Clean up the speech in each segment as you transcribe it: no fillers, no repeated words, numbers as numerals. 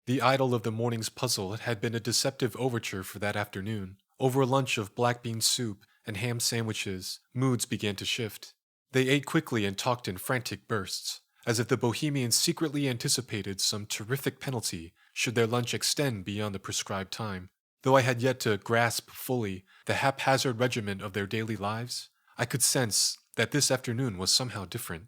The idol of the morning's puzzle had been a deceptive overture for that afternoon. Over a lunch of black bean soup and ham sandwiches, moods began to shift. They ate quickly and talked in frantic bursts, as if the Bohemians secretly anticipated some terrific penalty should their lunch extend beyond the prescribed time. Though I had yet to grasp fully the haphazard regiment of their daily lives, I could sense that this afternoon was somehow different.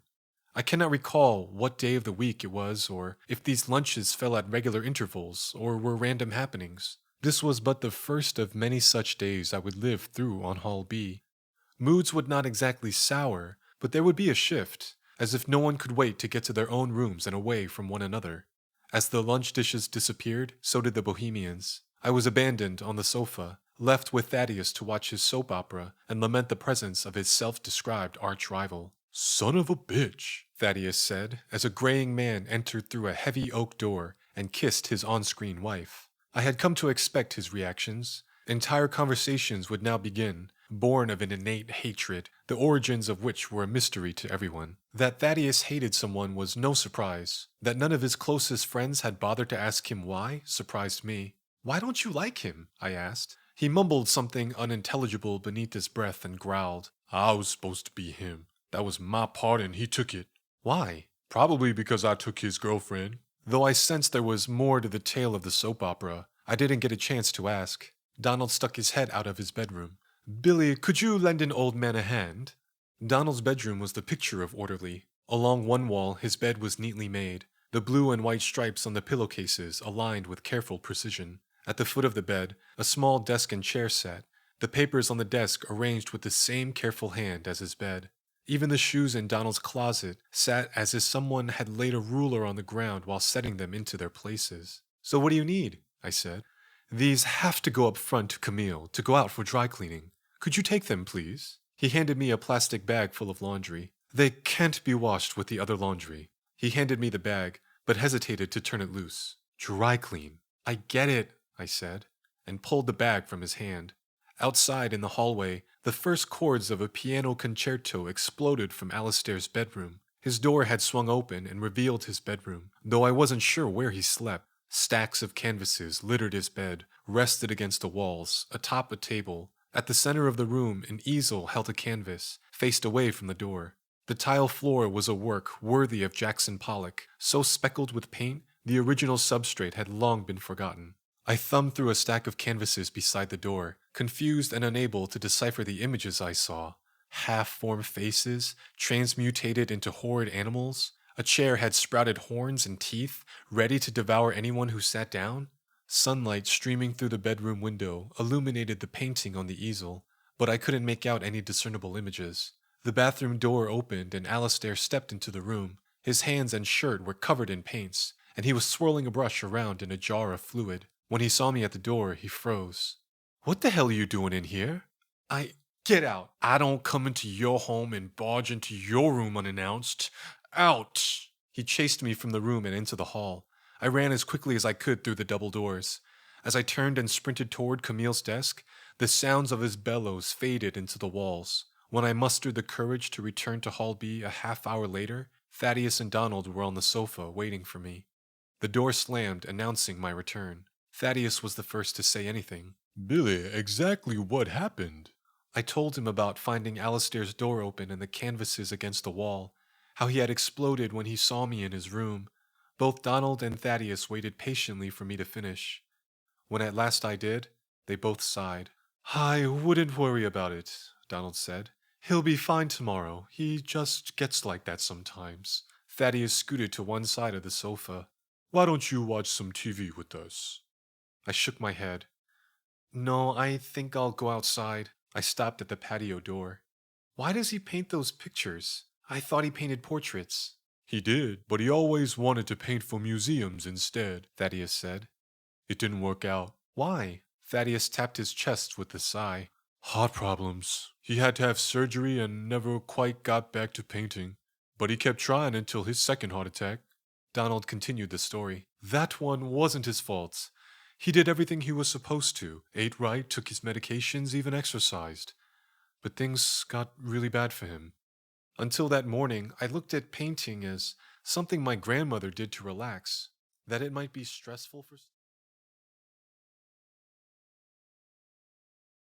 I cannot recall what day of the week it was, or if these lunches fell at regular intervals, or were random happenings. This was but the first of many such days I would live through on Hall B. Moods would not exactly sour, but there would be a shift, as if no one could wait to get to their own rooms and away from one another. As the lunch dishes disappeared, so did the Bohemians. I was abandoned on the sofa, left with Thaddeus to watch his soap opera and lament the presence of his self-described arch-rival. "Son of a bitch," Thaddeus said, as a graying man entered through a heavy oak door and kissed his on-screen wife. I had come to expect his reactions. Entire conversations would now begin, born of an innate hatred, the origins of which were a mystery to everyone. That Thaddeus hated someone was no surprise. That none of his closest friends had bothered to ask him why surprised me. "Why don't you like him?" I asked. He mumbled something unintelligible beneath his breath and growled, "I was supposed to be him. That was my part and he took it." "Why?" "Probably because I took his girlfriend." Though I sensed there was more to the tale of the soap opera, I didn't get a chance to ask. Donald stuck his head out of his bedroom. "Billy, could you lend an old man a hand?" Donald's bedroom was the picture of orderly. Along one wall, his bed was neatly made, the blue and white stripes on the pillowcases aligned with careful precision. At the foot of the bed, a small desk and chair sat, the papers on the desk arranged with the same careful hand as his bed. Even the shoes in Donald's closet sat as if someone had laid a ruler on the ground while setting them into their places. "So what do you need?" I said. "These have to go up front to Camille to go out for dry cleaning. Could you take them, please?" He handed me a plastic bag full of laundry. "They can't be washed with the other laundry." He handed me the bag, but hesitated to turn it loose. "Dry clean." "I get it," I said, and pulled the bag from his hand. Outside in the hallway, the first chords of a piano concerto exploded from Alistair's bedroom. His door had swung open and revealed his bedroom, though I wasn't sure where he slept. Stacks of canvases littered his bed, rested against the walls, atop a table. At the center of the room, an easel held a canvas, faced away from the door. The tile floor was a work worthy of Jackson Pollock, so speckled with paint, the original substrate had long been forgotten. I thumbed through a stack of canvases beside the door, confused and unable to decipher the images I saw. Half-formed faces, transmutated into horrid animals. A chair had sprouted horns and teeth, ready to devour anyone who sat down. Sunlight streaming through the bedroom window illuminated the painting on the easel, but I couldn't make out any discernible images. The bathroom door opened and Alistair stepped into the room. His hands and shirt were covered in paints, and he was swirling a brush around in a jar of fluid. When he saw me at the door, he froze. "What the hell are you doing in here?" Get out! I don't come into your home and barge into your room unannounced. Out!" He chased me from the room and into the hall. I ran as quickly as I could through the double doors. As I turned and sprinted toward Camille's desk, the sounds of his bellows faded into the walls. When I mustered the courage to return to Hall B a half-hour later, Thaddeus and Donald were on the sofa waiting for me. The door slammed, announcing my return. Thaddeus was the first to say anything. "Billy, exactly what happened?" I told him about finding Alistair's door open and the canvases against the wall, how he had exploded when he saw me in his room. Both Donald and Thaddeus waited patiently for me to finish. When at last I did, they both sighed. "I wouldn't worry about it," Donald said. "He'll be fine tomorrow. He just gets like that sometimes." Thaddeus scooted to one side of the sofa. "Why don't you watch some TV with us?" I shook my head. "No, I think I'll go outside." I stopped at the patio door. "Why does he paint those pictures? I thought he painted portraits." "He did, but he always wanted to paint for museums instead," Thaddeus said. "It didn't work out." "Why?" Thaddeus tapped his chest with a sigh. "Heart problems. He had to have surgery and never quite got back to painting. But he kept trying until his second heart attack." Donald continued the story. "That one wasn't his fault. He did everything he was supposed to, ate right, took his medications, even exercised. But things got really bad for him. Until that morning, I looked at painting as something my grandmother did to relax. That it might be stressful for